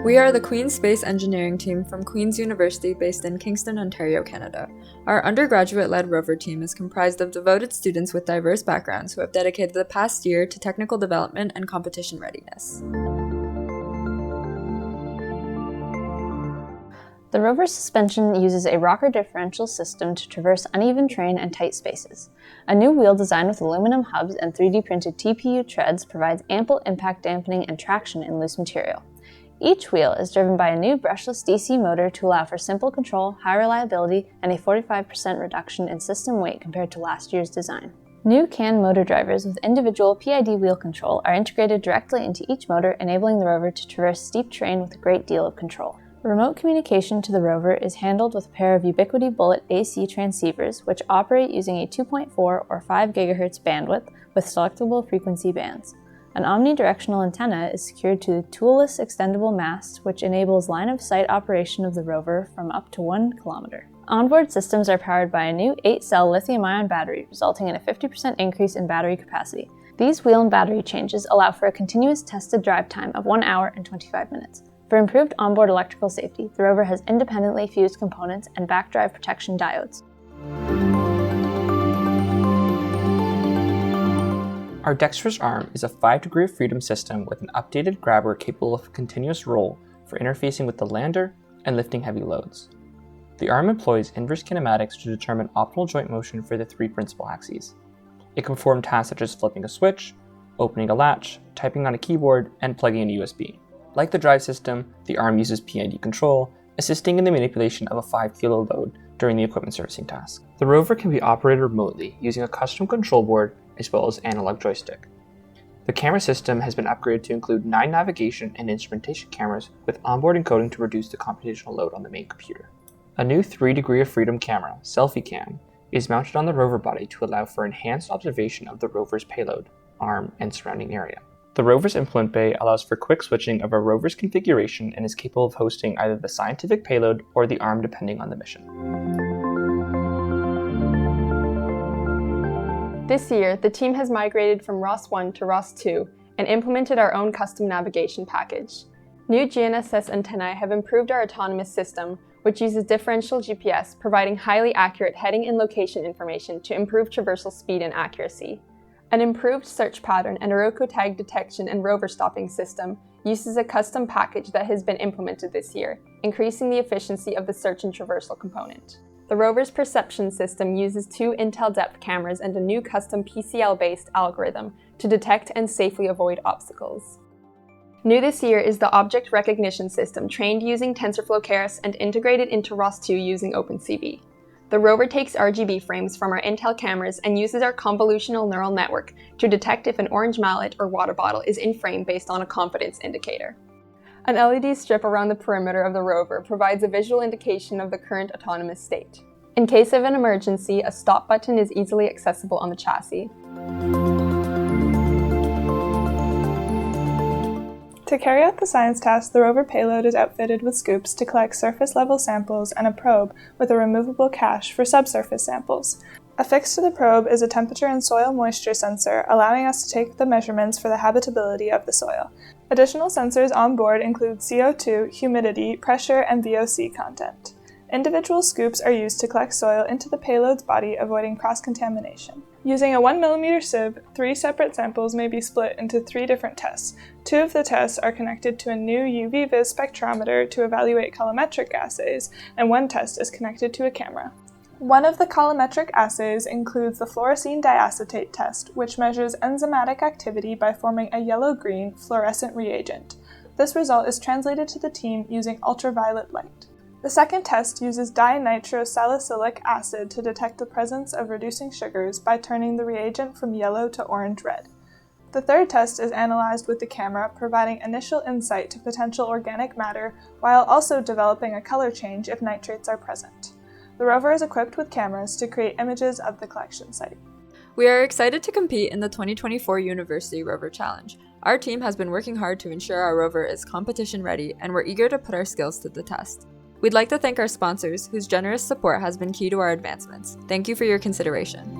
We are the Queen's Space Engineering team from Queen's University based in Kingston, Ontario, Canada. Our undergraduate-led Rover team is comprised of devoted students with diverse backgrounds who have dedicated the past year to technical development and competition readiness. The Rover suspension uses a rocker differential system to traverse uneven terrain and tight spaces. A new wheel designed with aluminum hubs and 3D printed TPU treads provides ample impact dampening and traction in loose material. Each wheel is driven by a new brushless DC motor to allow for simple control, high reliability, and a 45% reduction in system weight compared to last year's design. New CAN motor drivers with individual PID wheel control are integrated directly into each motor, enabling the Rover to traverse steep terrain with a great deal of control. Remote communication to the Rover is handled with a pair of Ubiquiti Bullet AC transceivers, which operate using a 2.4 or 5 GHz bandwidth with selectable frequency bands. An omnidirectional antenna is secured to the toolless extendable mast, which enables line-of-sight operation of the Rover from up to 1 kilometer. Onboard systems are powered by a new 8-cell lithium-ion battery, resulting in a 50% increase in battery capacity. These wheel and battery changes allow for a continuous tested drive time of 1 hour and 25 minutes. For improved onboard electrical safety, the Rover has independently fused components and backdrive protection diodes. Our dexterous arm is a 5-degree of freedom system with an updated grabber capable of continuous roll for interfacing with the lander and lifting heavy loads. The arm employs inverse kinematics to determine optimal joint motion for the 3 principal axes. It can perform tasks such as flipping a switch, opening a latch, typing on a keyboard, and plugging in a USB. Like the drive system, the arm uses PID control, assisting in the manipulation of a 5 kilo load during the equipment servicing task. The Rover can be operated remotely using a custom control board as well as analog joystick. The camera system has been upgraded to include 9 navigation and instrumentation cameras with onboard encoding to reduce the computational load on the main computer. A new 3-degree of freedom camera, Selfie Cam, is mounted on the Rover body to allow for enhanced observation of the Rover's payload, arm, and surrounding area. The Rover's implement bay allows for quick switching of a Rover's configuration and is capable of hosting either the scientific payload or the arm depending on the mission. This year, the team has migrated from ROS 1 to ROS 2 and implemented our own custom navigation package. New GNSS antennae have improved our autonomous system, which uses differential GPS, providing highly accurate heading and location information to improve traversal speed and accuracy. An improved search pattern and Oroco tag detection and rover stopping system uses a custom package that has been implemented this year, increasing the efficiency of the search and traversal component. The Rover's perception system uses 2 Intel depth cameras and a new custom PCL-based algorithm to detect and safely avoid obstacles. New this year is the object recognition system trained using TensorFlow Keras and integrated into ROS 2 using OpenCV. The Rover takes RGB frames from our Intel cameras and uses our convolutional neural network to detect if an orange mallet or water bottle is in frame based on a confidence indicator. An LED strip around the perimeter of the Rover provides a visual indication of the current autonomous state. In case of an emergency, a stop button is easily accessible on the chassis. To carry out the science task, the Rover payload is outfitted with scoops to collect surface-level samples and a probe with a removable cache for subsurface samples. Affixed to the probe is a temperature and soil moisture sensor, allowing us to take the measurements for the habitability of the soil. Additional sensors on board include CO2, humidity, pressure, and VOC content. Individual scoops are used to collect soil into the payload's body, avoiding cross-contamination. Using a 1mm sieve, 3 separate samples may be split into 3 different tests. 2 of the tests are connected to a new UV-Vis spectrometer to evaluate colorimetric assays, and 1 test is connected to a camera. One of the colorimetric assays includes the fluorescein diacetate test, which measures enzymatic activity by forming a yellow-green fluorescent reagent. This result is translated to the team using ultraviolet light. The second test uses dinitrosalicylic acid to detect the presence of reducing sugars by turning the reagent from yellow to orange-red. The third test is analyzed with the camera, providing initial insight to potential organic matter while also developing a color change if nitrates are present. The Rover is equipped with cameras to create images of the collection site. We are excited to compete in the 2024 University Rover Challenge. Our team has been working hard to ensure our Rover is competition ready, and we're eager to put our skills to the test. We'd like to thank our sponsors, whose generous support has been key to our advancements. Thank you for your consideration.